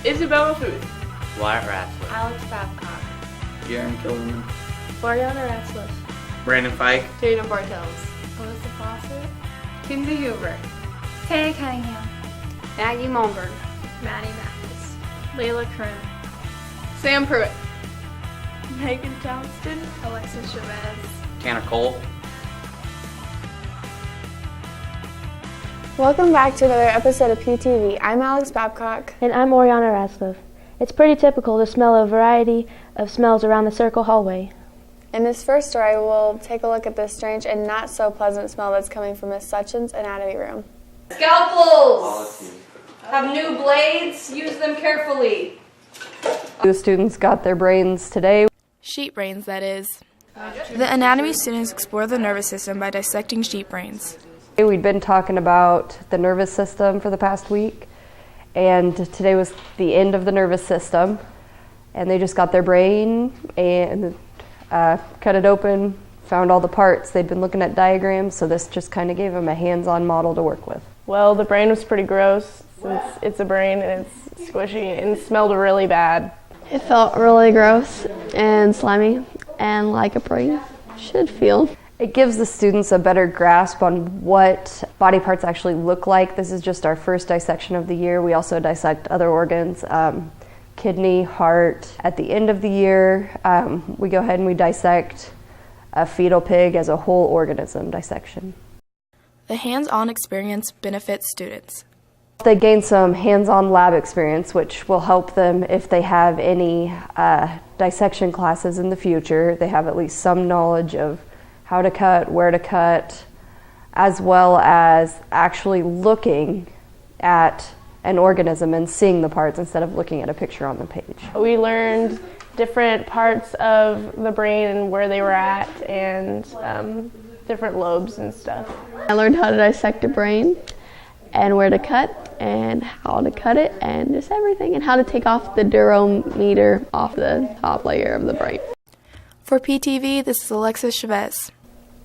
Isabella Food. Wyatt Ratzler. Alex Babcock. Jaron Killerman. Mariana Ratzler. Brandon Fike. Tatum Bartels. Alyssa Fawcett. Kinsey Huber. Taya Cunningham. Maggie Mulberg. Maddie Mathis. Layla Kern. Sam Pruitt. Megan Johnston. Alexis Chavez. Tanner Cole. Welcome back to another episode of PTV. I'm Alex Babcock. And I'm Oriana Ratzliff. It's pretty typical to smell a variety of smells around the circle hallway. In this first story, we'll take a look at this strange and not so pleasant smell that's coming from Miss Suchin's anatomy room. Scalpels! Have new blades, use them carefully. The students got their brains today. Sheep brains, that is. The anatomy students explore the nervous system by dissecting sheep brains. We'd been talking about the nervous system for the past week, and today was the end of the nervous system, and they just got their brain and cut it open, found all the parts. They'd been looking at diagrams, so this just kind of gave them a hands-on model to work with. Well, the brain was pretty gross since it's a brain and it's squishy and it smelled really bad. It felt really gross and slimy and like a brain should feel. It gives the students a better grasp on what body parts actually look like. This is just our first dissection of the year. We also dissect other organs, kidney, heart. At the end of the year, we go ahead and we dissect a fetal pig as a whole organism dissection. The hands-on experience benefits students. They gain some hands-on lab experience, which will help them if they have any dissection classes in the future. They have at least some knowledge of how to cut, where to cut, as well as actually looking at an organism and seeing the parts instead of looking at a picture on the page. We learned different parts of the brain and where they were at and different lobes and stuff. I learned how to dissect a brain and where to cut and how to cut it and just everything, and how to take off the durometer off the top layer of the brain. For PTV, this is Alexis Chavez.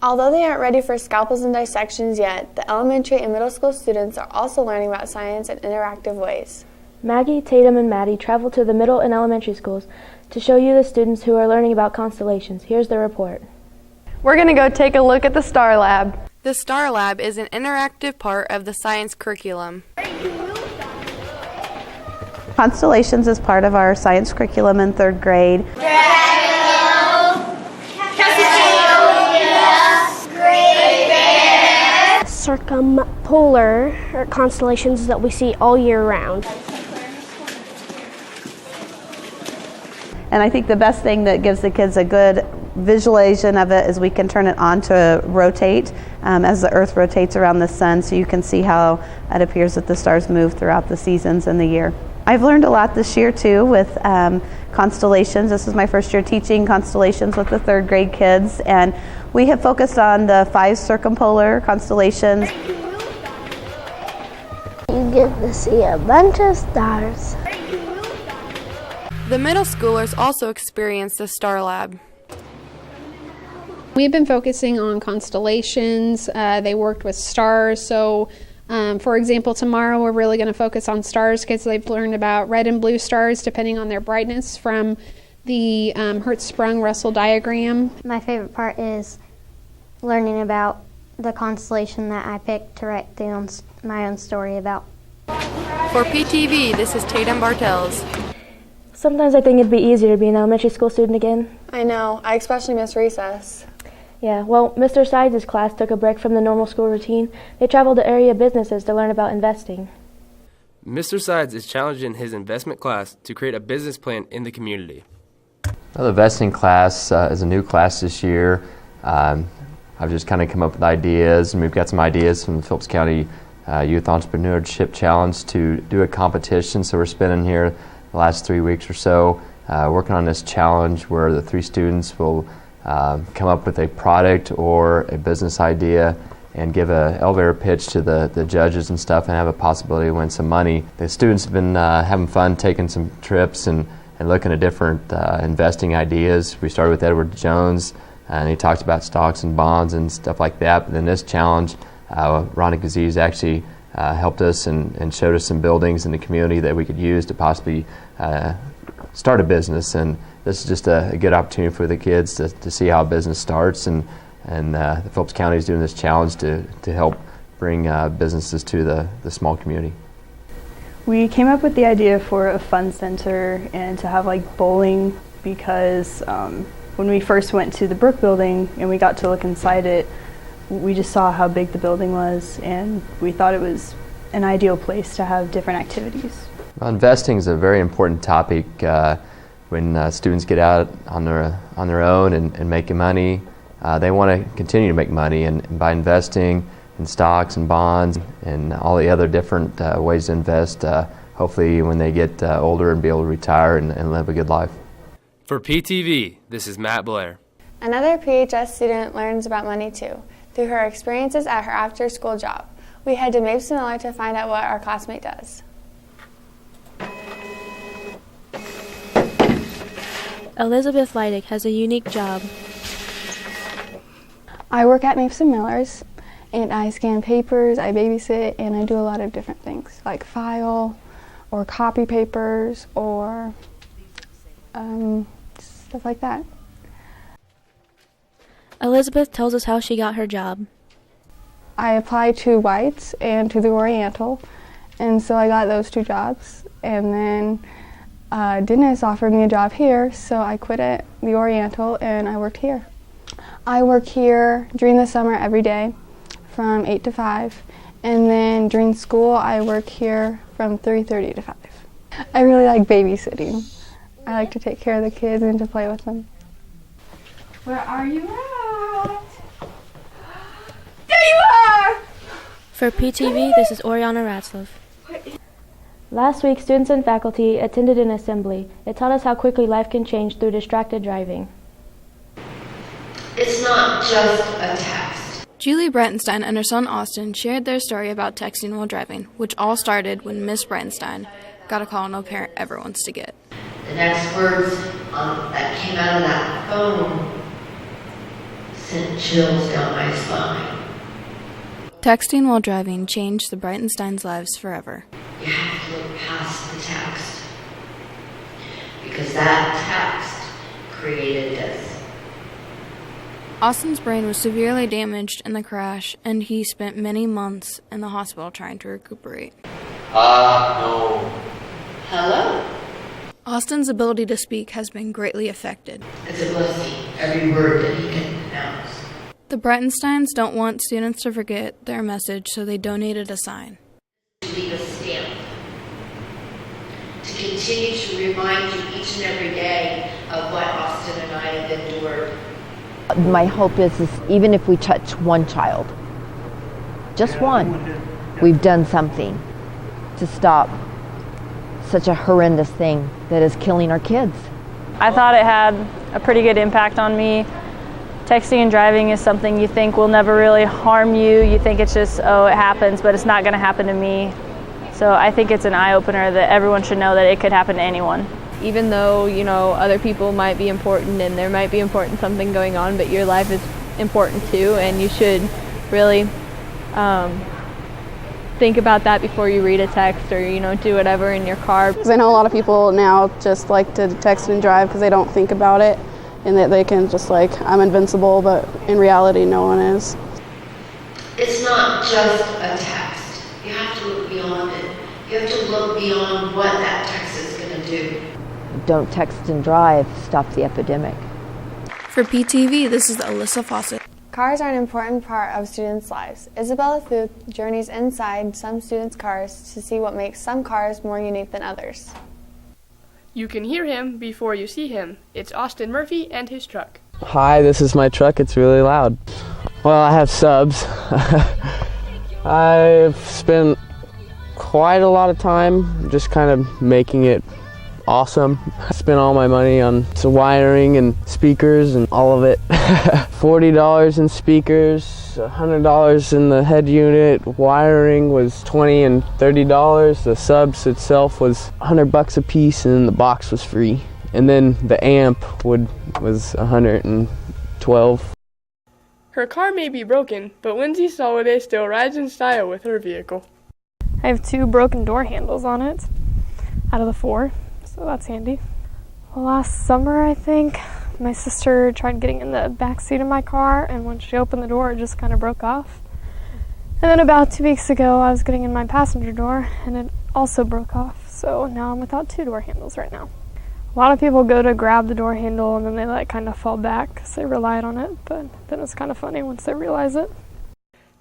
Although they aren't ready for scalpels and dissections yet, the elementary and middle school students are also learning about science in interactive ways. Maggie, Tatum, and Maddie traveled to the middle and elementary schools to show you the students who are learning about constellations. Here's the report. We're going to go take a look at the Star Lab. The Star Lab is an interactive part of the science curriculum. Constellations is part of our science curriculum in third grade. Circumpolar or constellations that we see all year round. And I think the best thing that gives the kids a good visualization of it is we can turn it on to rotate as the Earth rotates around the sun, so you can see how it appears that the stars move throughout the seasons in the year. I've learned a lot this year too with constellations. This is my first year teaching constellations with the third grade kids, and we have focused on the 5 circumpolar constellations. You get to see a bunch of stars. The middle schoolers also experienced the Star Lab. We've been focusing on constellations. They worked with stars. So, for example, tomorrow we're really going to focus on stars because they've learned about red and blue stars depending on their brightness from the Hertzsprung-Russell diagram. My favorite part is learning about the constellation that I picked to write my own story about. For PTV, this is Tatum Bartels. Sometimes I think it'd be easier to be an elementary school student again. I know, I especially miss recess. Yeah, well, Mr. Sides' class took a break from the normal school routine. They traveled to area businesses to learn about investing. Mr. Sides is challenging his investment class to create a business plan in the community. Well, the investing class is a new class this year. I've just kind of come up with ideas, and we've got some ideas from the Phillips County Youth Entrepreneurship Challenge to do a competition. So we're spending here the last 3 weeks or so working on this challenge where the 3 students will come up with a product or a business idea and give an elevator pitch to the judges and stuff and have a possibility to win some money. The students have been having fun taking some trips and looking at different investing ideas. We started with Edward Jones, and he talked about stocks and bonds and stuff like that. But in this challenge, Ronnie Gazee's actually helped us and showed us some buildings in the community that we could use to possibly start a business. And this is just a good opportunity for the kids to see how a business starts, and the Phillips County is doing this challenge to help bring businesses to the small community. We came up with the idea for a fun center and to have like bowling because when we first went to the Brook building and we got to look inside it, we just saw how big the building was, and we thought it was an ideal place to have different activities. Well, investing is a very important topic when students get out on their own and making money. They want to continue to make money, and by investing in stocks and bonds and all the other different ways to invest, hopefully when they get older and be able to retire and live a good life. For PTV, this is Matt Blair. Another PHS student learns about money too, through her experiences at her after-school job. We head to Mason Miller to find out what our classmate does. Elizabeth Leidig has a unique job. I work at Mason Miller's, and I scan papers, I babysit, and I do a lot of different things, like file or copy papers or stuff like that. Elizabeth tells us how she got her job. I applied to White's and to the Oriental, and so I got those two jobs. And then Dennis offered me a job here, so I quit at the Oriental and I worked here. I work here during the summer every day from 8 to 5, and then during school I work here from 3:30 to 5. I really like babysitting. I like to take care of the kids and to play with them. Where are you at? There you are! For PTV, this is Oriana Ratzlaff. Last week, students and faculty attended an assembly. It taught us how quickly life can change through distracted driving. It's not just a text. Julie Breitenstein and her son Austin shared their story about texting while driving, which all started when Miss Breitenstein got a call no parent ever wants to get. The next words that came out of that phone sent chills down my spine. Texting while driving changed the Breitensteins' lives forever. You have to look past the text, because that text created this. Austin's brain was severely damaged in the crash, and he spent many months in the hospital trying to recuperate. No. Hello? Austin's ability to speak has been greatly affected. It's a blessing, every word that he can pronounce. The Breitensteins don't want students to forget their message, so they donated a sign. To leave a stamp. To continue to remind you each and every day of what Austin and I have endured. My hope is even if we touch one child, just one, we've done something to stop such a horrendous thing that is killing our kids. I thought it had a pretty good impact on me. Texting and driving is something you think will never really harm you. You think it's just, oh, it happens, but it's not going to happen to me. So I think it's an eye-opener that everyone should know that it could happen to anyone. Even though, you know, other people might be important and there might be important something going on, but your life is important too, and you should really think about that before you read a text or, you know, do whatever in your car. Because I know a lot of people now just like to text and drive because they don't think about it, and that they can just like, I'm invincible, but in reality no one is. It's not just a text. You have to look beyond it. You have to look beyond what that text is going to do. Don't text and drive, stop the epidemic. For PTV, this is Alyssa Fawcett. Cars are an important part of students' lives. Isabella Thuth journeys inside some students' cars to see what makes some cars more unique than others. You can hear him before you see him. It's Austin Murphy and his truck. Hi, this is my truck. It's really loud. Well, I have subs. I've spent quite a lot of time just kind of making it awesome. I spent all my money on some wiring and speakers and all of it. $40 in speakers, $100 in the head unit. Wiring was $20 and $30. The subs itself was $100 a piece, and then the box was free. And then the amp was $112. Her car may be broken, but Lindsay Soliday still rides in style with her vehicle. I have 2 broken door handles on it out of the 4, so that's handy. Well, last summer, I think, my sister tried getting in the back seat of my car, and when she opened the door, it just kind of broke off. And then about 2 weeks ago, I was getting in my passenger door, and it also broke off, so now I'm without 2 door handles right now. A lot of people go to grab the door handle, and then they like kind of fall back because they relied on it, but then it's kind of funny once they realize it.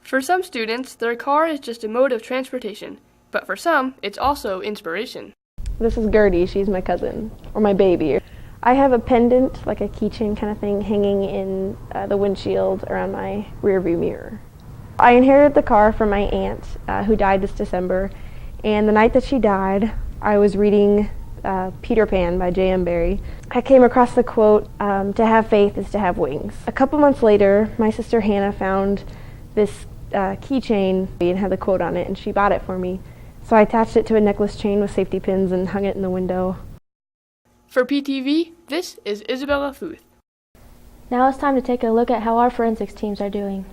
For some students, their car is just a mode of transportation, but for some, it's also inspiration. This is Gertie, she's my cousin, or my baby. I have a pendant, like a keychain kind of thing, hanging in the windshield around my rearview mirror. I inherited the car from my aunt, who died this December, and the night that she died, I was reading Peter Pan by J.M. Barrie. I came across the quote, "To have faith is to have wings." A couple months later, my sister Hannah found this keychain and had the quote on it, and she bought it for me. So I attached it to a necklace chain with safety pins and hung it in the window. For PTV, this is Isabella Futh. Now it's time to take a look at how our forensics teams are doing.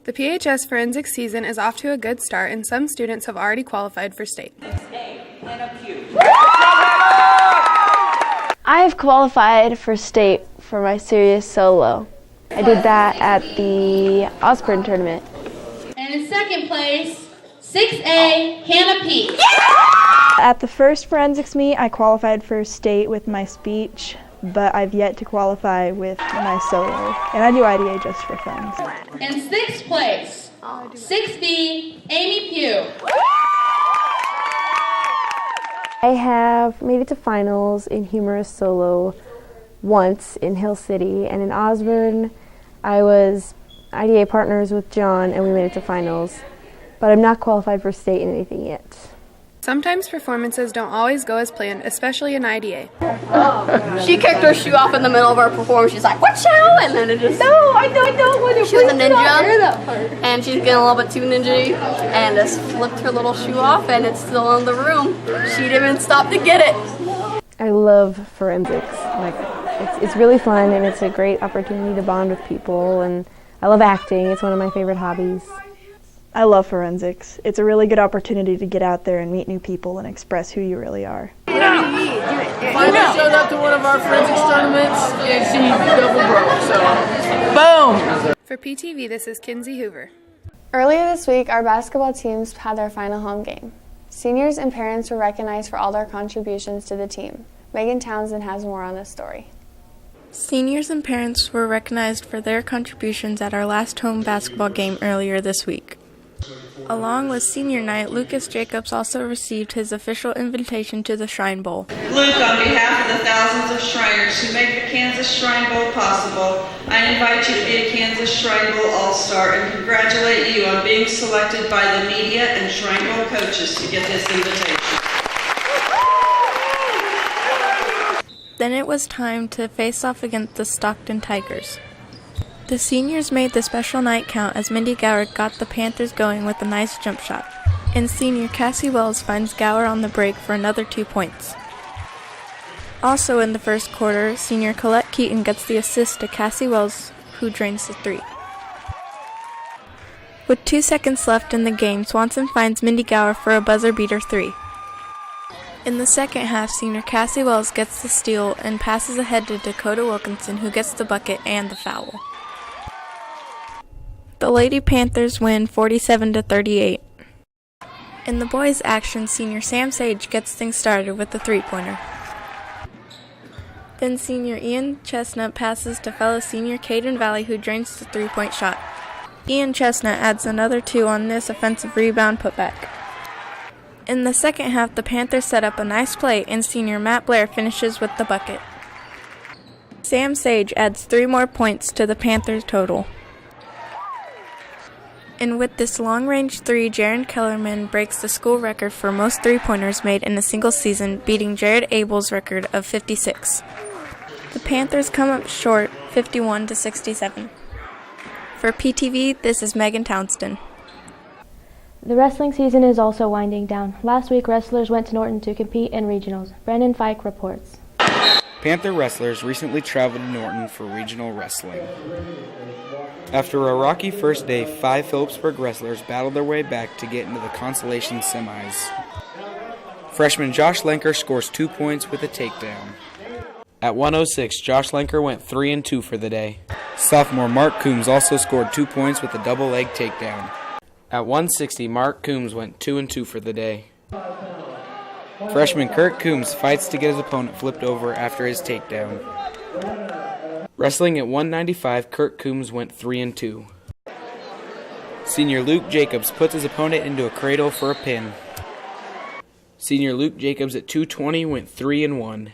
The PHS forensics season is off to a good start, and some students have already qualified for state. I've qualified for state for my serious solo. I did that at the Osborne tournament. And in second place, 6A, Hannah Peak. At the first forensics meet, I qualified for state with my speech, but I've yet to qualify with my solo. And I do IDA just for fun. In sixth place, 6B, Amy Pugh. I have made it to finals in humorous solo once in Hill City, and in Osborne, I was IDA partners with John, and we made it to finals. But I'm not qualified for state in anything yet. Sometimes performances don't always go as planned, especially in IDA. She kicked her shoe off in the middle of our performance. She's like, "What shoe?" And then it just... No, I don't want to. She was a ninja, and she's getting a little bit too ninja, and just flipped her little shoe off, and it's still in the room. She didn't even stop to get it. I love forensics. It's really fun, and it's a great opportunity to bond with people, and I love acting. It's one of my favorite hobbies. I love forensics. It's a really good opportunity to get out there and meet new people and express who you really are. Finally showed up to one of our forensics tournaments, and she double broke, so boom! For PTV, this is Kinsey Hoover. Earlier this week, our basketball teams had their final home game. Seniors and parents were recognized for all their contributions to the team. Megan Townsend has more on this story. Seniors and parents were recognized for their contributions at our last home basketball game earlier this week. Along with senior night, Lucas Jacobs also received his official invitation to the Shrine Bowl. Luke, on behalf of the thousands of Shriners who make the Kansas Shrine Bowl possible, I invite you to be a Kansas Shrine Bowl All-Star and congratulate you on being selected by the media and Shrine Bowl coaches to get this invitation. Then it was time to face off against the Stockton Tigers. The seniors made the special night count as Mindy Gower got the Panthers going with a nice jump shot. And senior Cassie Wells finds Gower on the break for another 2 points. Also in the first quarter, senior Colette Keaton gets the assist to Cassie Wells, who drains the 3. With 2 seconds left in the game, Swanson finds Mindy Gower for a buzzer beater 3. In the second half, senior Cassie Wells gets the steal and passes ahead to Dakota Wilkinson, who gets the bucket and the foul. The Lady Panthers win 47-38. In the boys' action, senior Sam Sage gets things started with the 3-pointer. Then senior Ian Chestnut passes to fellow senior Caden Valley, who drains the 3-point shot. Ian Chestnut adds another 2 on this offensive rebound putback. In the second half, the Panthers set up a nice play, and senior Matt Blair finishes with the bucket. Sam Sage adds 3 more points to the Panthers' total. And with this long-range 3, Jaron Kellerman breaks the school record for most 3-pointers made in a single season, beating Jared Abel's record of 56. The Panthers come up short, 51-67. For PTV, this is Megan Townsend. The wrestling season is also winding down. Last week, wrestlers went to Norton to compete in regionals. Brandon Fike reports. Panther wrestlers recently traveled to Norton for regional wrestling. After a rocky first day, 5 Phillipsburg wrestlers battled their way back to get into the consolation semis. Freshman Josh Lenker scores 2 points with a takedown. At 1:06, Josh Lenker went 3-2 for the day. Sophomore Mark Coombs also scored 2 points with a double leg takedown. At 1:60, Mark Coombs went 2-2 for the day. Freshman Kurt Coombs fights to get his opponent flipped over after his takedown. Wrestling at 195, Kurt Coombs went 3-2. Senior Luke Jacobs puts his opponent into a cradle for a pin. Senior Luke Jacobs at 220 went 3-1.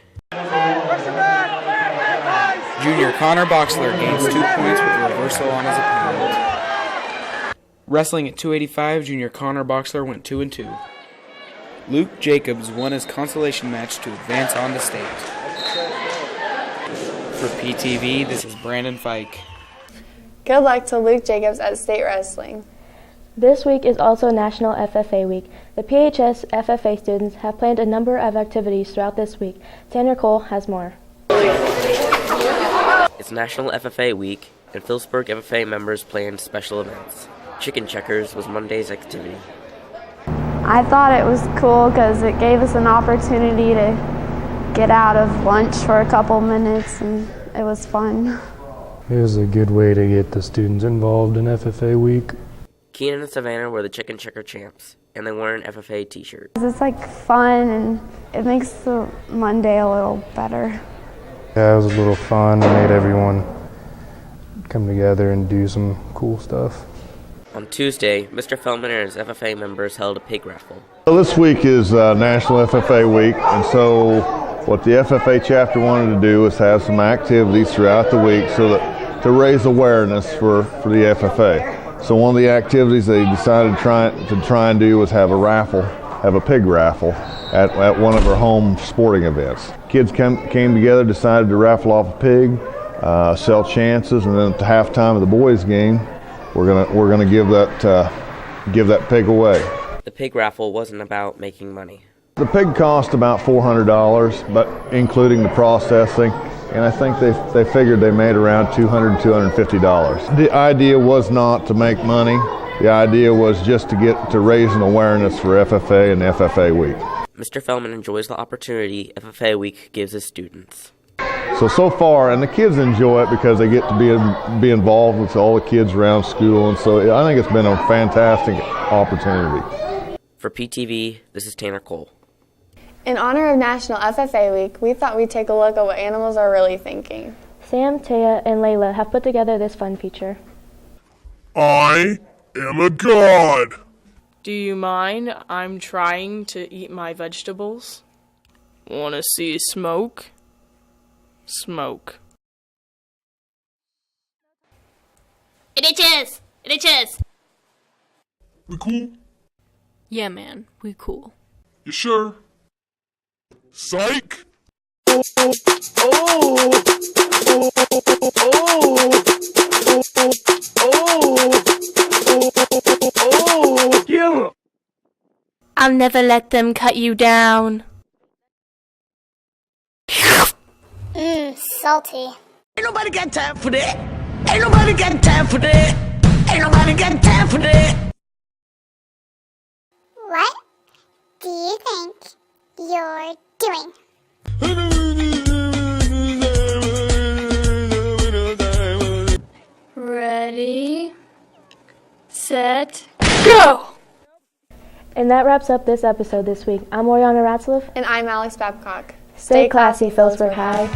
Junior Connor Boxler gains 2 points with a reversal on his opponent. Wrestling at 285, Junior Connor Boxler went 2-2. Luke Jacobs won his consolation match to advance on to state. For PTV, this is Brandon Fike. Good luck to Luke Jacobs at state wrestling. This week is also National FFA Week. The PHS FFA students have planned a number of activities throughout this week. Tanner Cole has more. It's National FFA Week, and Phillipsburg FFA members planned special events. Chicken Checkers was Monday's activity. I thought it was cool because it gave us an opportunity to get out of lunch for a couple minutes, and it was fun. It was a good way to get the students involved in FFA Week. Keenan and Savannah were the Chicken Checker champs, and they wore an FFA t-shirt. It's like fun, and it makes the Monday a little better. Yeah, it was a little fun. It made everyone come together and do some cool stuff. On Tuesday, Mr. Feldman and his FFA members held a pig raffle. Well, this week is National FFA Week, and so what the FFA chapter wanted to do is have some activities throughout the week so that to raise awareness for the FFA. So one of the activities they decided to try and do was have a pig raffle at one of our home sporting events. Kids came together, decided to raffle off a pig, sell chances, and then at the halftime of the boys' game, we're gonna give that pig away. The pig raffle wasn't about making money. The pig cost about $400, but including the processing, and I think they figured they made around $200, $250. The idea was not to make money. The idea was just to raise an awareness for FFA and FFA Week. Mr. Feldman enjoys the opportunity FFA Week gives his students. So far, and the kids enjoy it because they get to be involved with all the kids around school, and so I think it's been a fantastic opportunity. For PTV, this is Tanner Cole. In honor of National FFA Week, we thought we'd take a look at what animals are really thinking. Sam, Taya, and Layla have put together this fun feature. I am a god. Do you mind? I'm trying to eat my vegetables. Wanna see smoke? Smoke. It itches! It itches! We cool? Yeah, man, we cool. You sure? Psych! Yeah! I'll never let them cut you down. Salty. Ain't nobody got time for that. Ain't nobody got time for that. Ain't nobody got time for that. What do you think you're doing? Ready, set, go! And that wraps up this episode this week. I'm Oriana Ratzlaff. And I'm Alex Babcock. Stay classy, Phillipsburg High.